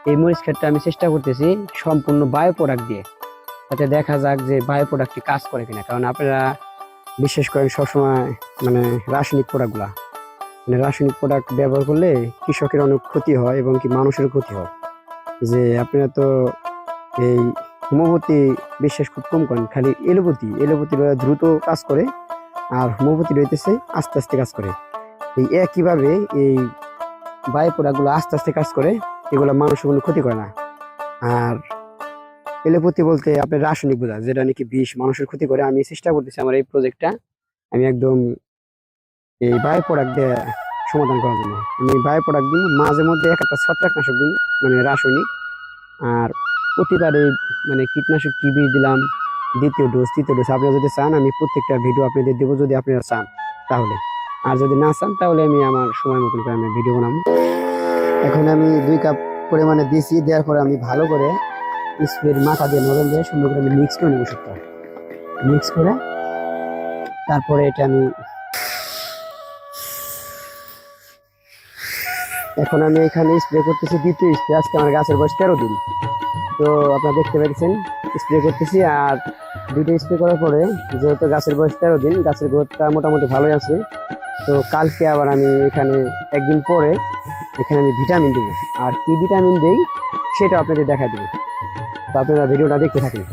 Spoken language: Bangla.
এই মরিচ ক্ষেতটা আমি চেষ্টা করতেছি সম্পূর্ণ বায়ো প্রোডাক্ট দিয়ে, তাতে দেখা যাক যে বায়ো প্রোডাক্টটি কাজ করে কিনা। কারণ আপনারা বিশেষ করে সবসময় মানে রাসায়নিক প্রোডাক্টগুলা, মানে রাসায়নিক প্রোডাক্ট ব্যবহার করলে কৃষকের অনেক ক্ষতি হয় এবং কি মানুষেরও ক্ষতি হয়। যে আপনারা তো এই হোমিওপ্যাথি বিশ্বাস খুব কম করেন, খালি এলোপ্যাথি দ্রুত কাজ করে, আর হোমিওপ্যাথি রইতেছে আস্তে আস্তে কাজ করে। এই একইভাবে এই বায়ু প্রোডাক্টগুলো আস্তে আস্তে কাজ করে, এগুলো মানুষের কোনো ক্ষতি করে না। আর এলোপ্যাথি বলতে আপনার রাসায়নিক বোঝা, যেটা নাকি বিষ মানুষের ক্ষতি করে। আমি চেষ্টা করতেছি আমার এই প্রজেক্টটা আমি একদম এই বায়ো প্রোডাক্ট দিয়ে সমাধান করার জন্য। আমি বায়ো প্রোডাক্ট দিই, মাঝে মধ্যে একটা ছত্রাকনাশক দিই, মানে রাসায়নিক। আর প্রতিবারে মানে কীটনাশক কি বিষ দিলাম, দ্বিতীয় ডোজ তৃতীয় ডোজ আপনারা যদি চান আমি প্রত্যেকটা ভিডিও আপনাদের দেবো, যদি আপনারা চান তাহলে। আর যদি না চান তাহলে আমি আমার সময় মতন করে আমি ভিডিও বানাবো। এখন আমি 2 কাপ পরিমাণে দিয়েছি, দেওয়ার পরে আমি ভালো করে স্প্রের মাথা দিয়ে নরম দিয়ে সুন্দর করে আমি মিক্স করে নেবো সবটা। মিক্স করে তারপরে এটা আমি এখন আমি এখানে স্প্রে করতেছি দ্বিতীয় স্প্রে। আজকে আমার গাছের বয়স 13 দিন, তো আপনারা দেখতে পাচ্ছেন স্প্রে করতেছি। আর দুটো স্প্রে করার পরে যেহেতু গাছের বয়স 13 দিন, গাছের গ্রোথটা মোটামুটি ভালোই আছে। তো কালকে আবার আমি এখানে একদিন পরে এখানে আমি ভিটামিন দেবো। আর কি ভিটামিন দেই সেটা আপনাদের দেখা দেবো, তো আপনারা ভিডিওটা দেখতে থাকেন।